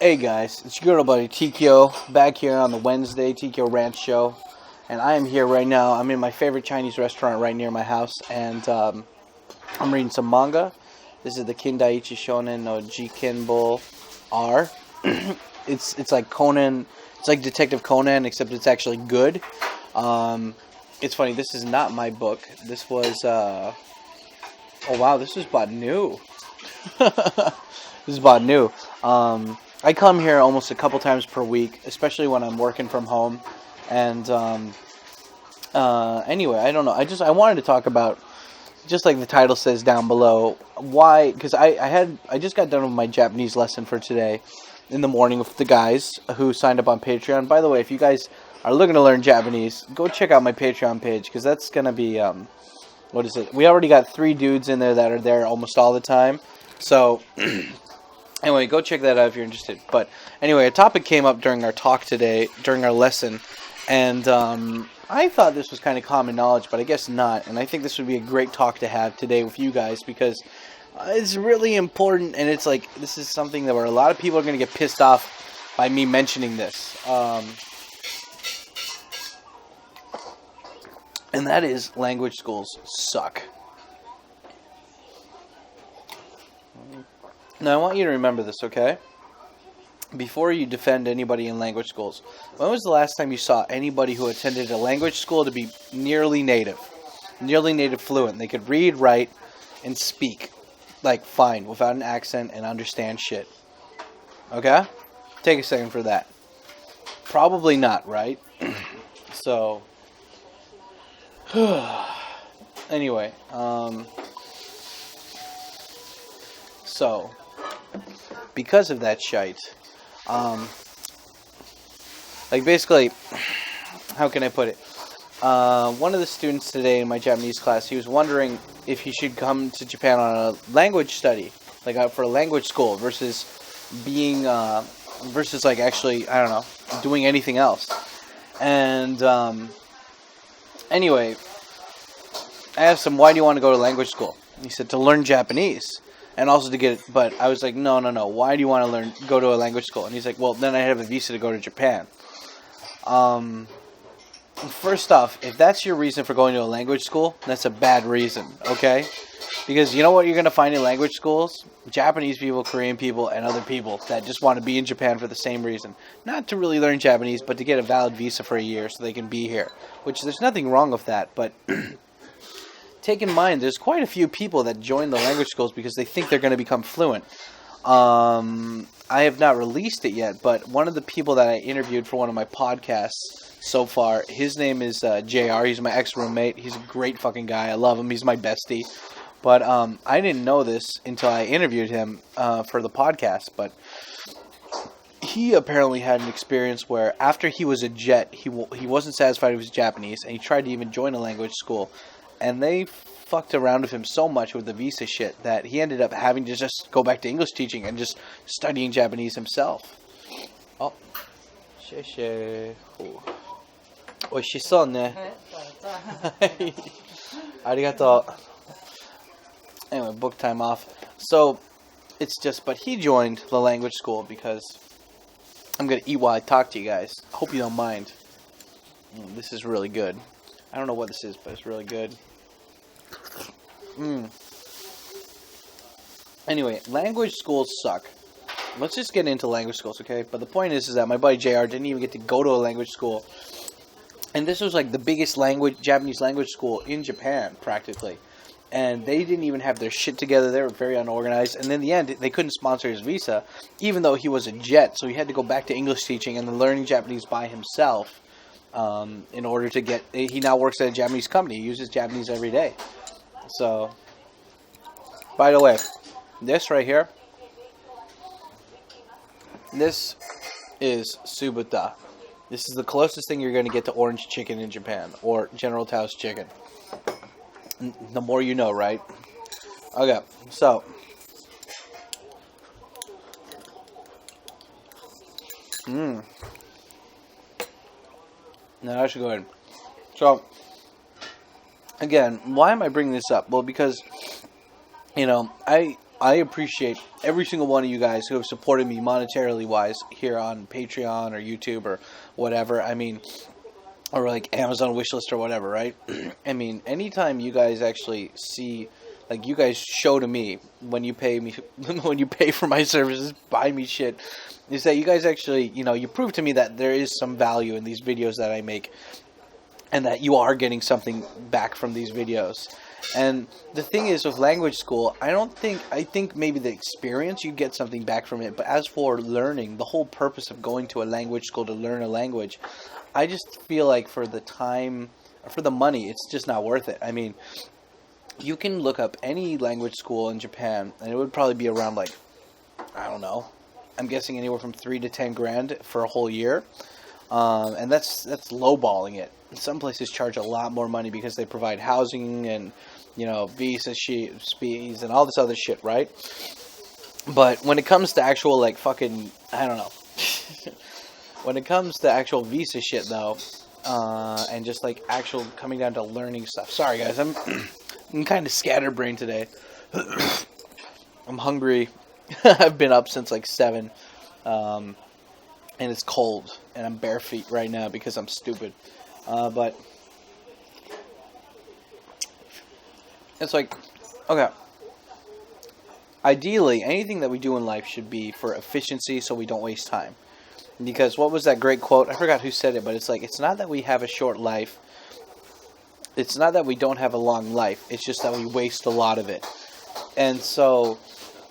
Hey guys, it's your little buddy Tkyo back here on the Wednesday Tkyo-rants show, and I am here right now. I'm in my favorite Chinese restaurant right near my house, and I'm reading some manga. This is the Kindaichi Shonen no Jikenbo R. It's like Conan. It's like Detective Conan, except it's actually good. It's funny. This is not my book. This was. Oh wow, this was bought new. This is bought new. I come here almost a couple times per week, especially when I'm working from home. And anyway, I don't know. I wanted to talk about, just like the title says down below, why? Because I just got done with my Japanese lesson for today in the morning with the guys who signed up on Patreon. By the way, if you guys are looking to learn Japanese, go check out my Patreon page, because that's gonna be what is it? We already got 3 dudes in there that are there almost all the time. So. Anyway, go check that out if you're interested. But anyway, a topic came up during our talk today, during our lesson, and I thought this was kind of common knowledge, but I guess not. And I think this would be a great talk to have today with you guys, because it's really important, and it's like, this is something that where a lot of people are going to get pissed off by me mentioning this. And that is, language schools suck. Now, I want you to remember this, okay? Before you defend anybody in language schools, when was the last time you saw anybody who attended a language school to be nearly native fluent? They could read, write, and speak, like, fine, without an accent, and understand shit. Okay? Take a second for that. Probably not, right? So, anyway, so, because of that shite, like, basically, how can I put it? One of the students today in my Japanese class, he was wondering if he should come to Japan on a language study, like for a language school, versus being, versus like actually, I don't know, doing anything else. And anyway, I asked him, why do you want to go to language school? He said, to learn Japanese. And also to get, but I was like, no. Why do you want to go to a language school? And he's like, well, then I have a visa to go to Japan. First off, if that's your reason for going to a language school, that's a bad reason, okay? Because you know what you're going to find in language schools? Japanese people, Korean people, and other people that just want to be in Japan for the same reason. Not to really learn Japanese, but to get a valid visa for a year so they can be here. Which, there's nothing wrong with that, but take in mind, there's quite a few people that join the language schools because they think they're going to become fluent. I have not released it yet, but one of the people that I interviewed for one of my podcasts so far, his name is JR. He's my ex-roommate. He's a great fucking guy. I love him. He's my bestie. But I didn't know this until I interviewed him for the podcast, but he apparently had an experience where after he was a jet, he wasn't satisfied with his Japanese, and he tried to even join a language school. And they fucked around with him so much with the visa shit that he ended up having to just go back to English teaching and just studying Japanese himself. Oh. Oishisou ne. Arigatou. Anyway, book time off. So, it's just, but he joined the language school because I'm going to eat while I talk to you guys. Hope you don't mind. This is really good. I don't know what this is, but it's really good. Anyway, language schools suck. Let's just get into language schools, okay? But the point is that my buddy JR didn't even get to go to a language school. And this was like the biggest Japanese language school in Japan, practically. And they didn't even have their shit together. They were very unorganized. And in the end, they couldn't sponsor his visa, even though he was a jet. So he had to go back to English teaching and then learning Japanese by himself. In order to get, he now works at a Japanese company. He uses Japanese every day. So, by the way, this right here, this is subuta. This is the closest thing you're going to get to orange chicken in Japan, or General Tao's chicken. The more you know, right? Okay, so, no, I should go ahead. So, again, why am I bringing this up? Well, because, you know, I appreciate every single one of you guys who have supported me monetarily wise here on Patreon or YouTube or whatever. I mean, or like Amazon wishlist or whatever, right? I mean, anytime you guys actually see, like you guys show to me when you pay me, when you pay for my services, buy me shit, is that you guys actually, you prove to me that there is some value in these videos that I make, and that you are getting something back from these videos. And the thing is, with language school, I think maybe the experience, you get something back from it. But as for learning, the whole purpose of going to a language school to learn a language, I just feel like for the time, or for the money, it's just not worth it. I mean, you can look up any language school in Japan, and it would probably be around like, I don't know, I'm guessing anywhere from 3 to 10 grand for a whole year. And that's lowballing it. Some places charge a lot more money because they provide housing and, visa fees and all this other shit, right? But when it comes to actual, like, fucking, I don't know. When it comes to actual visa shit, though, and just, like, actual coming down to learning stuff. Sorry, guys, I'm kind of scatterbrained today. I'm hungry. I've been up since, like, 7. And it's cold, and I'm bare feet right now because I'm stupid. But it's like, okay. Ideally, anything that we do in life should be for efficiency so we don't waste time. Because what was that great quote? I forgot who said it, but it's like, it's not that we have a short life. It's not that we don't have a long life. It's just that we waste a lot of it. And so,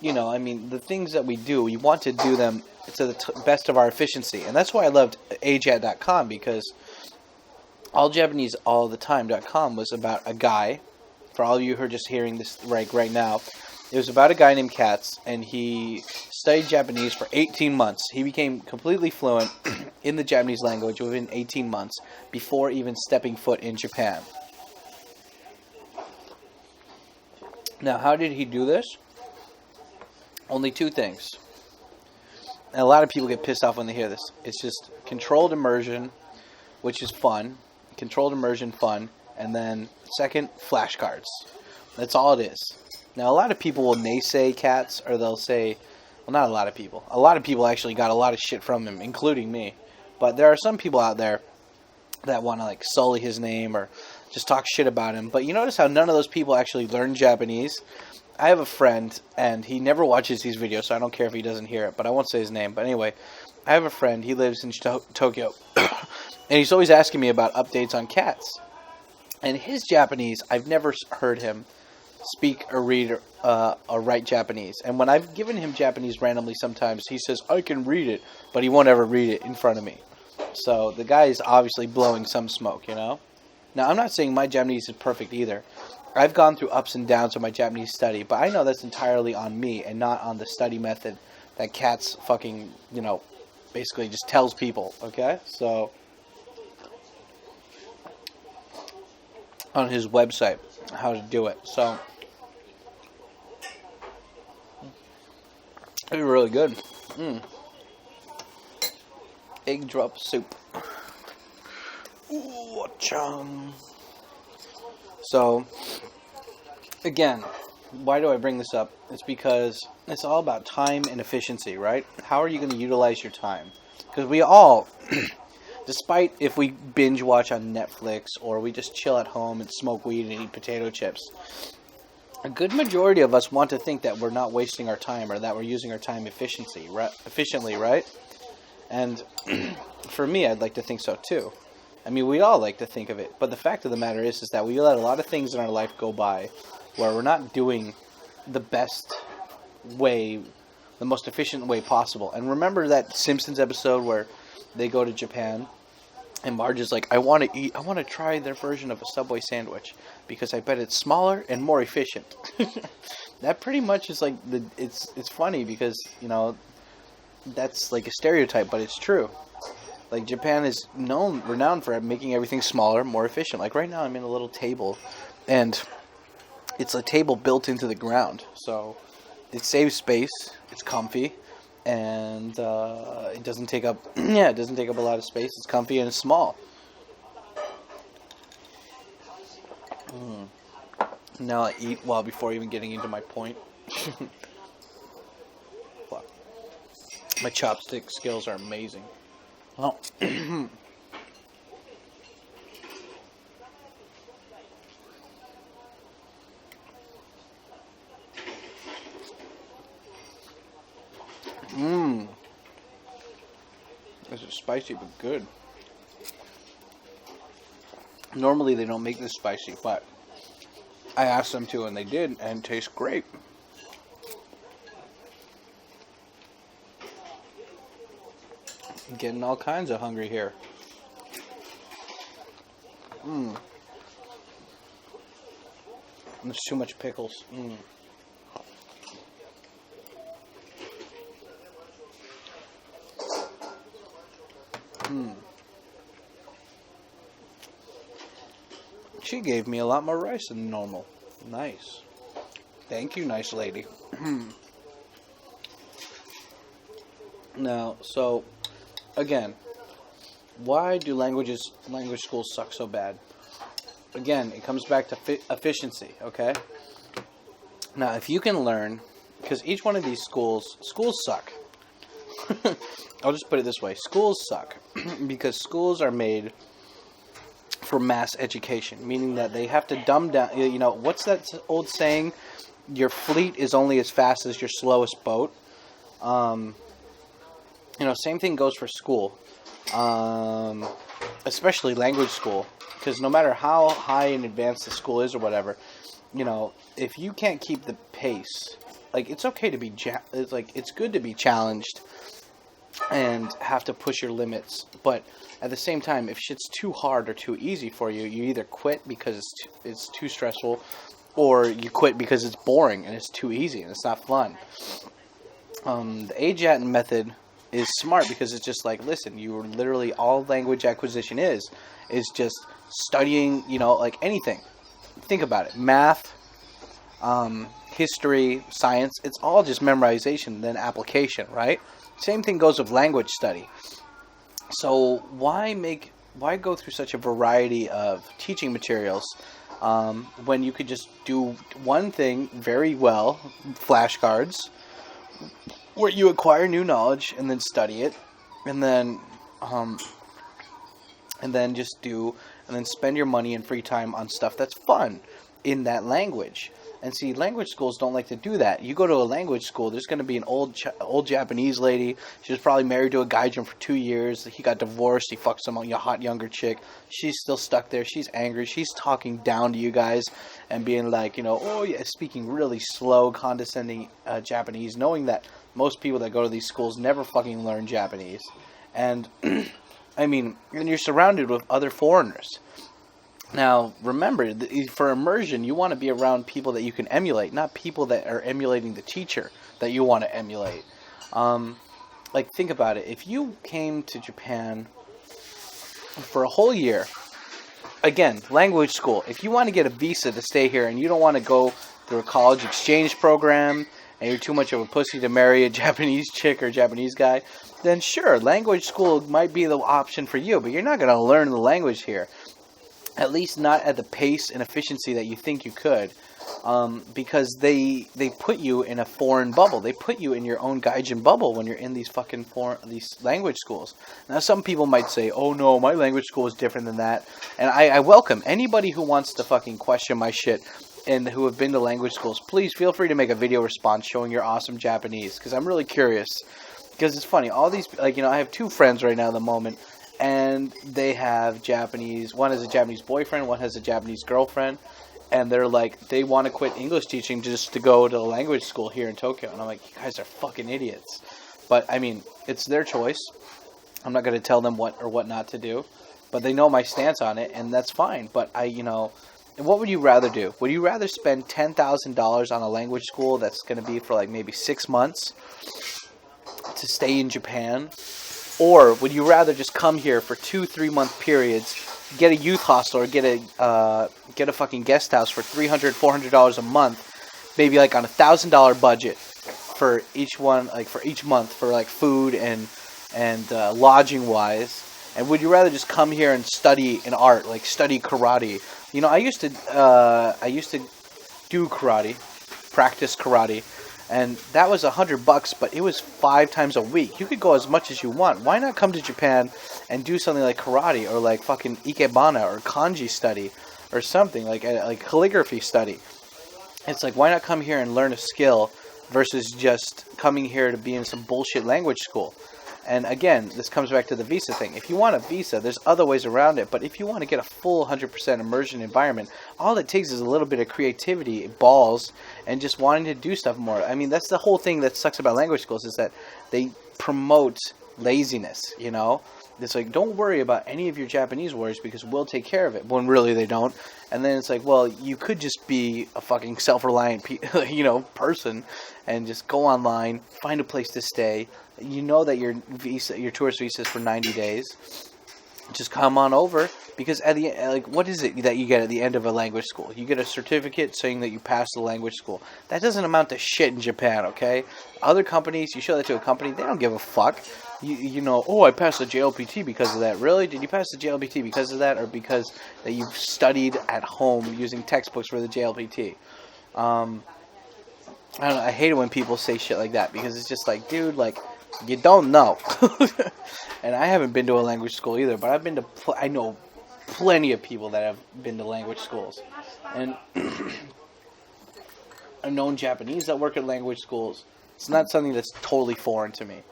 I mean, the things that we do, we want to do them to the best of our efficiency. And that's why I loved ajat.com, because alljapaneseallthetime.com was about a guy. For all of you who are just hearing this right now, it was about a guy named Katz, and he studied Japanese for 18 months. He became completely fluent in the Japanese language within 18 months before even stepping foot in Japan. Now, how did he do this? Only 2 things. And a lot of people get pissed off when they hear this. It's just controlled immersion, which is fun. Controlled immersion, fun. And then, second, flashcards. That's all it is. Now, a lot of people will naysay Katz, or they'll say, well, not a lot of people. A lot of people actually got a lot of shit from him, including me. But there are some people out there that want to, like, sully his name or just talk shit about him. But you notice how none of those people actually learn Japanese? I have a friend, and he never watches these videos, so I don't care if he doesn't hear it, but I won't say his name. But anyway, I have a friend, he lives in Tokyo, and he's always asking me about updates on Katz. And his Japanese, I've never heard him speak or read or write Japanese. And when I've given him Japanese randomly sometimes, he says, I can read it, but he won't ever read it in front of me. So the guy is obviously blowing some smoke, Now, I'm not saying my Japanese is perfect either. I've gone through ups and downs of my Japanese study, but I know that's entirely on me and not on the study method that Katz fucking, basically just tells people, okay? So, on his website, how to do it. So, it's really good. Egg drop soup. Ooh, chum. So, again, why do I bring this up? It's because it's all about time and efficiency, right? How are you going to utilize your time? Because we all, despite if we binge watch on Netflix or we just chill at home and smoke weed and eat potato chips, a good majority of us want to think that we're not wasting our time or that we're using our time efficiently, right? And for me, I'd like to think so too. I mean, we all like to think of it, but the fact of the matter is that we let a lot of things in our life go by where we're not doing the best way, the most efficient way possible. And remember that Simpsons episode where they go to Japan and Marge is like, I want to try their version of a Subway sandwich because I bet it's smaller and more efficient. That pretty much is like, it's funny because, that's like a stereotype, but it's true. Like, Japan is renowned for making everything smaller, more efficient. Like, right now I'm in a little table, and it's a table built into the ground. So, it saves space, it's comfy, and it doesn't take up, it doesn't take up a lot of space. It's comfy and it's small. Now I eat before even getting into my point. My chopstick skills are amazing. Oh. Mmm. This is spicy but good. Normally they don't make this spicy, but I asked them to and they did, and it tastes great. I'm getting all kinds of hungry here. Mmm. There's too much pickles. Mmm. Mmm. She gave me a lot more rice than normal. Nice. Thank you, nice lady. Now, so, again, why do language schools suck so bad? Again, it comes back to efficiency, okay? Now, if you can learn, because each one of these schools suck. I'll just put it this way. Schools suck because schools are made for mass education, meaning that they have to dumb down, you know, what's that old saying? Your fleet is only as fast as your slowest boat. You know, same thing goes for school, especially language school, because no matter how high in advance the school is or whatever, you know, if you can't keep the pace, like, it's okay to be, it's good to be challenged and have to push your limits, but at the same time, if shit's too hard or too easy for you, you either quit because it's too stressful, or you quit because it's boring and it's too easy and it's not fun. The AJAT method is smart because it's just like, listen, you literally, all language acquisition is just studying, you know, like anything. Think about it. Math, history, science, it's all just memorization, then application, right? Same thing goes with language study. So why go through such a variety of teaching materials when you could just do one thing very well, flashcards, where you acquire new knowledge and then study it, and then spend your money and free time on stuff that's fun in that language. And see, language schools don't like to do that. You go to a language school, there's going to be an old Japanese lady. She was probably married to a gaijin for 2 years. He got divorced. He fucked some hot younger chick. She's still stuck there. She's angry. She's talking down to you guys and being like, you know, oh yeah, speaking really slow, condescending Japanese, knowing that most people that go to these schools never fucking learn Japanese. And, I mean, and you're surrounded with other foreigners. Now, remember, for immersion, you want to be around people that you can emulate, not people that are emulating the teacher that you want to emulate. Like, think about it. If you came to Japan for a whole year, again, language school, if you want to get a visa to stay here and you don't want to go through a college exchange program and you're too much of a pussy to marry a Japanese chick or Japanese guy, then sure, language school might be the option for you, but you're not going to learn the language here. At least not at the pace and efficiency that you think you could, because they put you in a foreign bubble. They put you in your own gaijin bubble when you're in these fucking these language schools. Now, some people might say, "Oh no, my language school is different than that," and I welcome anybody who wants to fucking question my shit and who have been to language schools. Please feel free to make a video response showing your awesome Japanese, because I'm really curious. Because it's funny, all these, like, you know, I have 2 friends right now at the moment. And they have Japanese, one has a Japanese boyfriend, one has a Japanese girlfriend, and they're like, they want to quit English teaching just to go to a language school here in Tokyo. And I'm like, you guys are fucking idiots. But, I mean, it's their choice. I'm not going to tell them what or what not to do. But they know my stance on it, and that's fine. But, what would you rather do? Would you rather spend $10,000 on a language school that's going to be for, like, maybe 6 months to stay in Japan? Or would you rather just come here for 2-3 month periods, get a youth hostel or get a fucking guest house for $300-$400 a month, maybe like on $1,000 budget for each one, like for each month for like food and lodging wise? And would you rather just come here and study an art, like study karate? You know, I used to do karate, practice karate. And that was $100, but it was 5 times a week. You could go as much as you want. Why not come to Japan and do something like karate or like fucking ikebana or kanji study or something like calligraphy study? It's like, why not come here and learn a skill versus just coming here to be in some bullshit language school? And again, this comes back to the visa thing. If you want a visa, there's other ways around it. But if you want to get a full 100% immersion environment, all it takes is a little bit of creativity, balls, and just wanting to do stuff more. I mean, that's the whole thing that sucks about language schools, is that they promote laziness, you know? It's like, don't worry about any of your Japanese words because we'll take care of it. When really they don't. And then it's like, well, you could just be a fucking self-reliant, person and just go online, find a place to stay. You know that your tourist visa is for 90 days. Just come on over, because at the what is it that you get at the end of a language school? You get a certificate saying that you passed the language school. That doesn't amount to shit in Japan, okay? Other companies, you show that to a company, they don't give a fuck. You know, oh, I passed the JLPT because of that. Really? Did you pass the JLPT because of that, or because that you've studied at home using textbooks for the JLPT? I don't know, I hate it when people say shit like that, because it's just like, dude, like, you don't know. And I haven't been to a language school either, but I know plenty of people that have been to language schools. And I've known Japanese that work at language schools. It's not something that's totally foreign to me.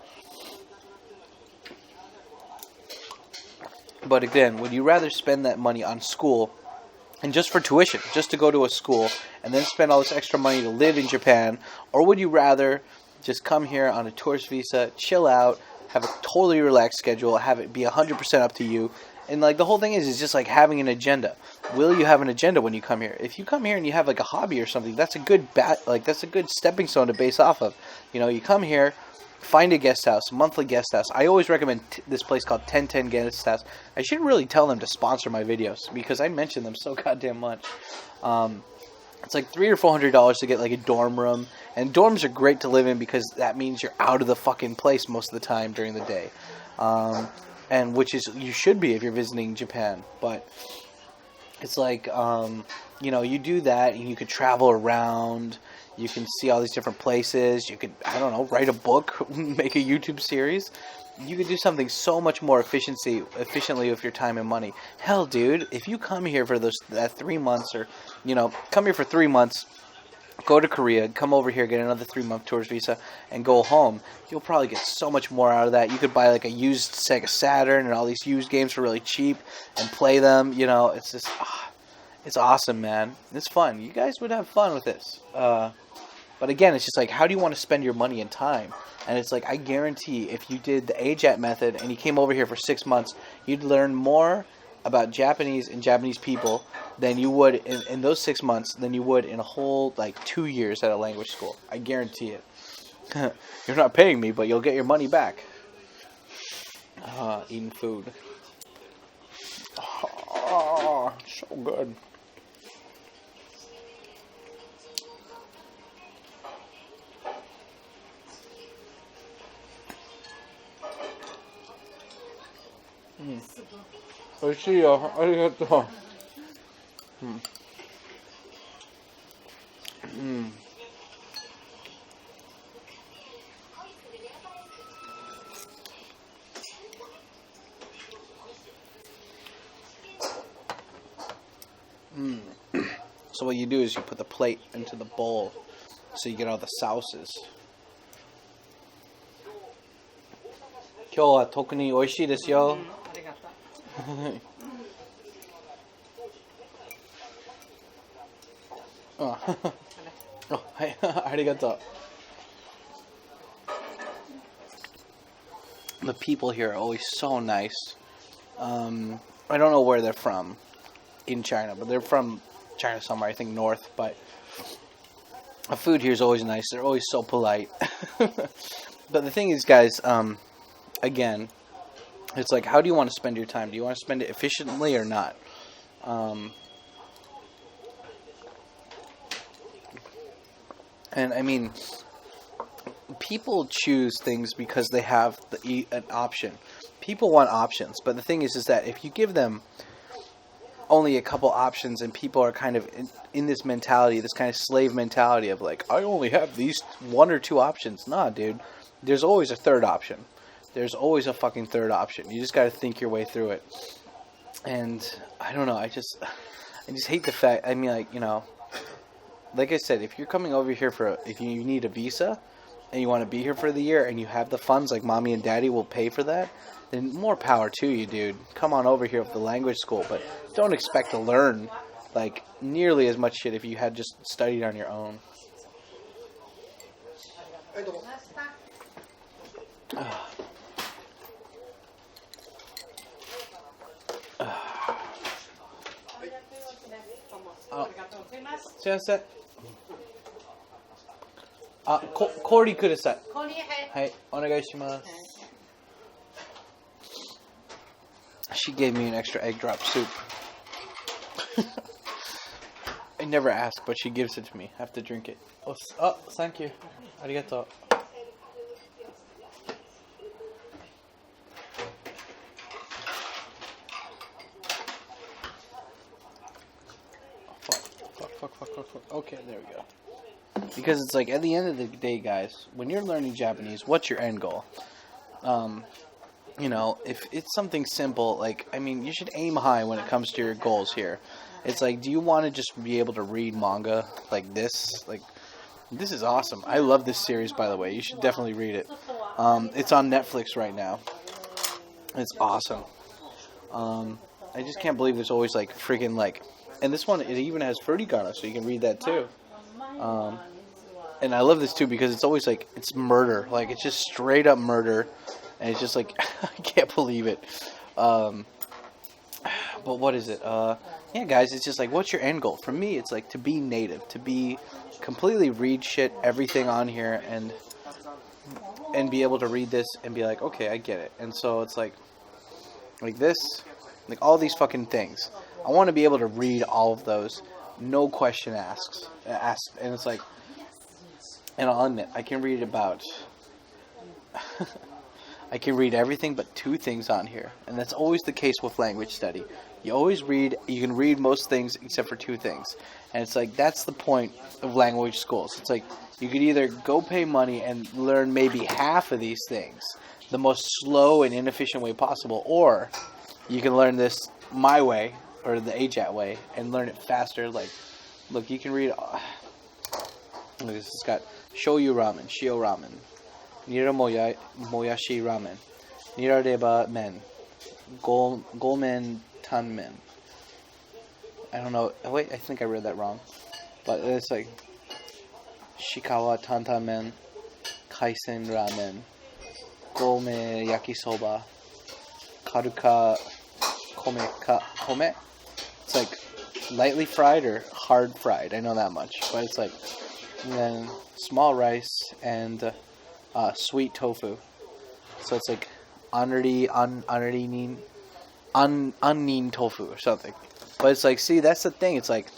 But again, would you rather spend that money on school and just for tuition, just to go to a school, and then spend all this extra money to live in Japan, or would you rather just come here on a tourist visa, chill out, have a totally relaxed schedule, have it be 100% up to you? And like the whole thing is just like having an agenda. Will you have an agenda when you come here? If you come here and you have like a hobby or something, that's a good that's a good stepping stone to base off of. You know, you come here, find a guest house, monthly guest house. I always recommend this place called 1010 Guest House. I should really tell them to sponsor my videos because I mention them so goddamn much. It's like $300 or $400 to get like a dorm room, and dorms are great to live in because that means you're out of the fucking place most of the time during the day, and which is you should be if you're visiting Japan. But it's like you do that and you could travel around. You can see all these different places. You could, I don't know, write a book, make a YouTube series. You could do something so much more efficiently with your time and money. Hell, dude, if you come here for that 3 months, or come here for 3 months, go to Korea, come over here, get another 3-month tourist visa, and go home, you'll probably get so much more out of that. You could buy like a used Sega Saturn and all these used games for really cheap and play them. It's just, it's awesome, man. It's fun. You guys would have fun with this. But again, it's just like, how do you want to spend your money and time? And it's like, I guarantee if you did the AJAT method and you came over here for 6 months, you'd learn more about Japanese and Japanese people than you would in those 6 months than you would in a whole 2 years at a language school. I guarantee it. You're not paying me, but you'll get your money back. Eating food. Oh, so good. Oishii-yo. Arigatou. So what you do is you put the plate into the bowl so you get all the sauces. 今日は特に美味しいですよ。あ、はい、ありがとう。The people here are always so nice. I don't know where they're from in China, but they're from China somewhere, I think north. But the food here is always nice. They're always so polite. But the thing is, guys, again, it's like, how do you want to spend your time? Do you want to spend it efficiently or not? And I mean, people choose things because they have an option. People want options, but the thing is that if you give them only a couple options, and people are kind of in this mentality, this kind of slave mentality of like, I only have these 1 or 2 options. Nah, dude. There's always a third option. There's always a fucking third option. You just got to think your way through it. And I don't know. I just hate the fact. I mean, like, you know, like I said, if you're coming over here if you need a visa and you want to be here for the year and you have the funds, like mommy and daddy will pay for that, then more power to you, dude. Come on over here with the language school, but don't expect to learn like nearly as much shit if you had just studied on your own. Kori kudasai. Hai, onegai shimasu. She gave me an extra egg drop soup. I never ask, but she gives it to me. I have to drink it. Oh, thank you. Arigato. Fuck. Okay, there we go. Because it's like, at the end of the day, guys, when you're learning Japanese, what's your end goal? You know, if it's something simple, like, I mean, you should aim high when it comes to your goals here. It's like, do you want to just be able to read manga like this? Like, this is awesome. I love this series, by the way. You should definitely read it. It's on Netflix right now. It's awesome. I just can't believe there's always, like, freaking, like... And this one, it even has furikana, so you can read that, too. And I love this, too, because it's always, like, it's murder. Like, it's just straight up murder. And it's just, like, I can't believe it. But what is it? Yeah, guys, it's just, like, what's your end goal? For me, it's, like, to be native. To be completely read shit, everything on here, and be able to read this and be like, okay, I get it. And so it's, like this, like, all these fucking things. I want to be able to read all of those, no question asked. And it's like, and I'll admit, I can read about, I can read everything but 2 things on here. And that's always the case with language study. You always read, you can read most things except for 2 things. And it's like, that's the point of language schools. It's like, you could either go pay money and learn maybe half of these things, the most slow and inefficient way possible, or you can learn this my way, or the AJAT way, and learn it faster. Like, look, you can read. Look, this has got shoyu ramen, shio ramen, nira moyashi ramen, nirareba men, golmen tanmen. I don't know. Oh, wait, I think I read that wrong. But it's like shikawa tantan men, kaisen ramen, golme yakisoba, karuka kome. It's like lightly fried or hard fried. I know that much. But it's like, and then small rice and sweet tofu. So it's like unnin tofu or something. But it's like, see, that's the thing. It's like,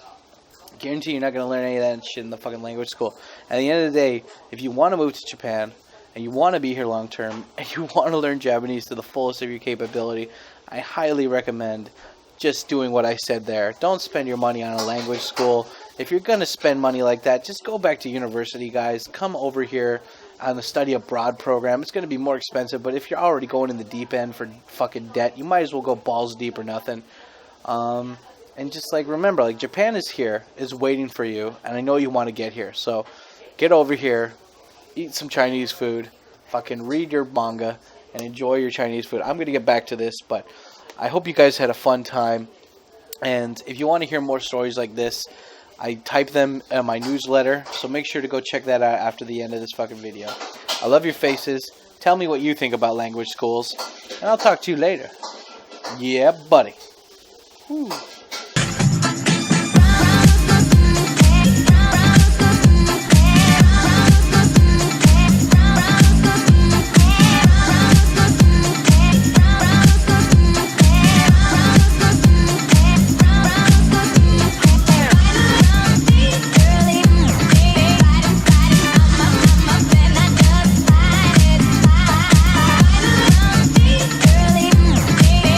guarantee you're not going to learn any of that shit in the fucking language school. At the end of the day, if you want to move to Japan and you want to be here long term and you want to learn Japanese to the fullest of your capability, I highly recommend just doing what I said there. Don't spend your money on a language school. If you're going to spend money like that, just go back to university, guys. Come over here on the study abroad program. It's going to be more expensive, but if you're already going in the deep end for fucking debt, you might as well go balls deep or nothing. And just, like, remember, like, Japan is here, is waiting for you, and I know you want to get here. So, get over here, eat some Chinese food, fucking read your manga, and enjoy your Chinese food. I'm going to get back to this, but I hope you guys had a fun time. And if you want to hear more stories like this, I type them in my newsletter, so make sure to go check that out after the end of this fucking video. I love your faces. Tell me what you think about language schools, and I'll talk to you later. Yeah, buddy. Whew.